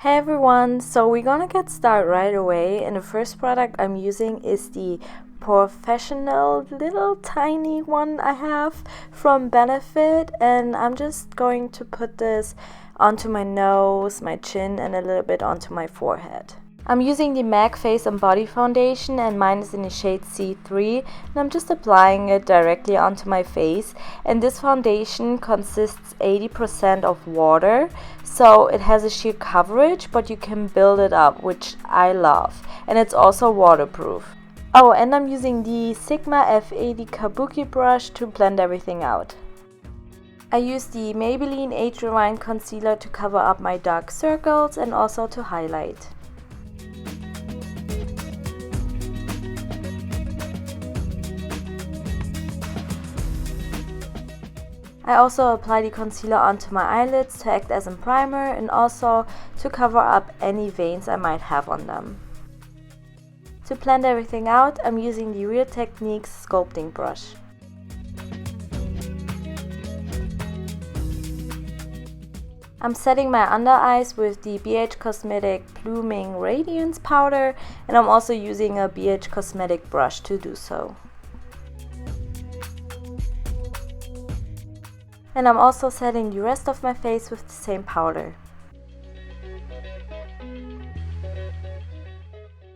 Hey everyone, so we're gonna get started right away, and the first product I'm using is the professional little tiny one I have from Benefit, and I'm just going to put this onto my nose, my chin, and a little bit onto my forehead. I'm using the MAC Face and Body Foundation, and mine is in the shade C3, and I'm just applying it directly onto my face. And this foundation consists 80% of water, so it has a sheer coverage, but you can build it up, which I love, and it's also waterproof. Oh, and I'm using the Sigma F80 Kabuki brush to blend everything out. I use the Maybelline Age Rewind Concealer to cover up my dark circles and also to highlight. I also apply the concealer onto my eyelids to act as a primer and also to cover up any veins I might have on them. To blend everything out, I'm using the Real Techniques sculpting brush. I'm setting my under eyes with the BH Cosmetic Blooming Radiance powder, and I'm also using a BH Cosmetic brush to do so. And I'm also setting the rest of my face with the same powder.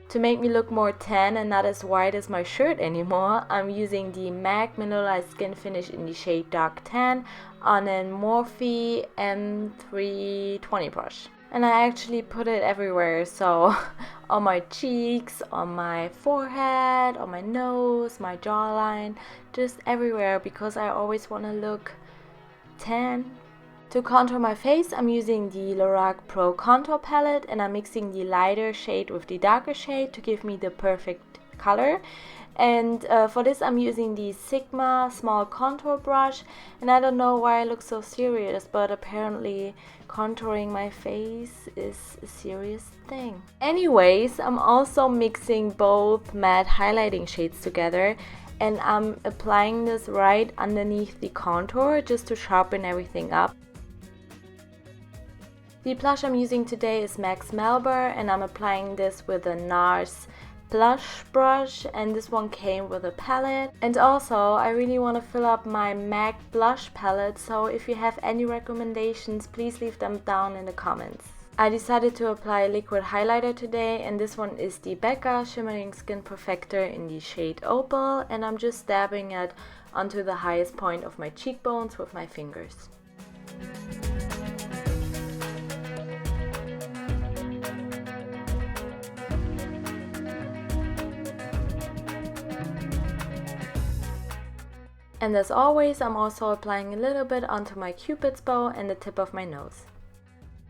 To make me look more tan and not as white as my shirt anymore, I'm using the MAC Mineralized Skin Finish in the shade Dark Tan on a Morphe M320 brush. And I actually put it everywhere, so on my cheeks, on my forehead, on my nose, my jawline, just everywhere, because I always want to look tan. To contour my face, I'm using the Lorac Pro Contour Palette, and I'm mixing the lighter shade with the darker shade to give me the perfect color. And for this I'm using the Sigma small contour brush, and I don't know why I look so serious, but apparently contouring my face is a serious thing. Anyways, I'm also mixing both matte highlighting shades together, and I'm applying this right underneath the contour just to sharpen everything up. The blush I'm using today is Max Melba, and I'm applying this with a NARS blush brush, and this one came with a palette. And also I really want to fill up my MAC blush palette, so if you have any recommendations, please leave them down in the comments. I decided to apply a liquid highlighter today, and this one is the Becca Shimmering Skin Perfector in the shade Opal, and I'm just dabbing it onto the highest point of my cheekbones with my fingers. And as always, I'm also applying a little bit onto my cupid's bow and the tip of my nose.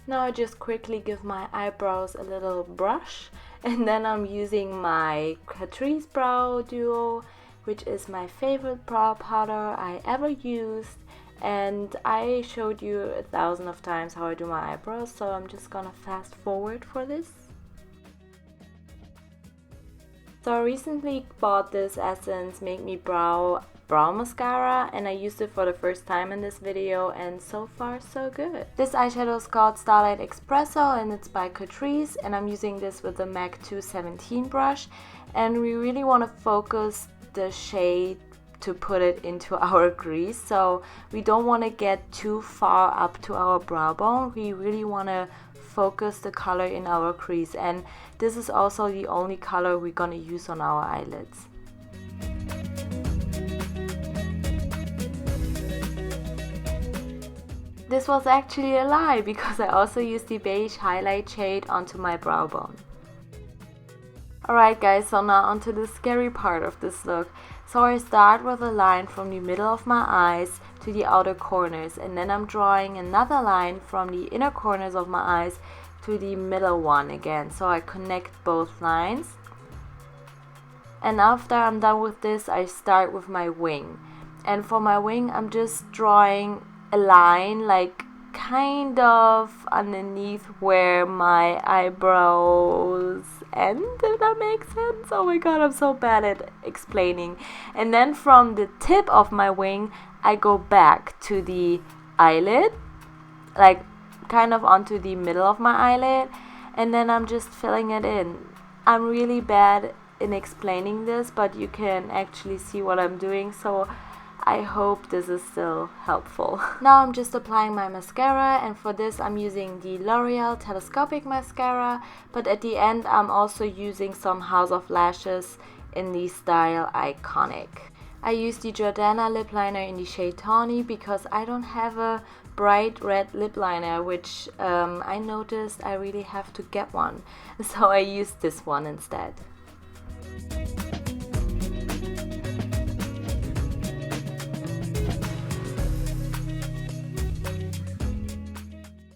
Now I just quickly give my eyebrows a little brush, and then I'm using my Catrice Brow Duo, which is my favorite brow powder I ever used, and I showed you 1,000 of times how I do my eyebrows, so I'm just gonna fast forward for this. So I recently bought this Essence Make Me Brow mascara, and I used it for the first time in this video, and so far so good. This eyeshadow is called Starlight Espresso, and it's by Catrice, and I'm using this with the MAC 217 brush, and we really want to focus the shade to put it into our crease, so we don't want to get too far up to our brow bone. We really want to focus the color in our crease, and this is also the only color we're gonna use on our eyelids. This was actually a lie, because I also used the beige highlight shade onto my brow bone. Alright guys, so now onto the scary part of this look. So I start with a line from the middle of my eyes to the outer corners, and then I'm drawing another line from the inner corners of my eyes to the middle one again. So I connect both lines. And after I'm done with this, I start with my wing. And for my wing, I'm just drawing a line like kind of underneath where my eyebrows end, if that makes sense. Oh my god, I'm so bad at explaining. And then from the tip of my wing, I go back to the eyelid, like kind of onto the middle of my eyelid, and then I'm just filling it in. I'm really bad in explaining this, but you can actually see what I'm doing, so I hope this is still helpful. Now I'm just applying my mascara, and for this I'm using the L'Oreal Telescopic Mascara, but at the end I'm also using some House of Lashes in the style Iconic. I use the Jordana lip liner in the shade Tawny because I don't have a bright red lip liner, which I noticed I really have to get one, so I used this one instead.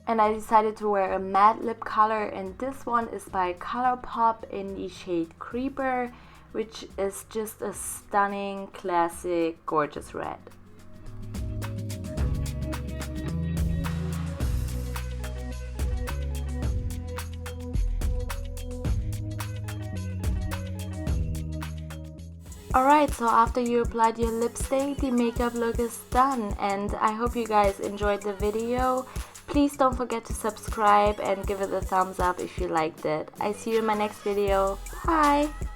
And I decided to wear a matte lip color, and this one is by ColourPop in the shade Creeper, which is just a stunning, classic, gorgeous red. Alright, so after you applied your lipstick, the makeup look is done, and I hope you guys enjoyed the video. Please don't forget to subscribe and give it a thumbs up if you liked it. I see you in my next video. Bye!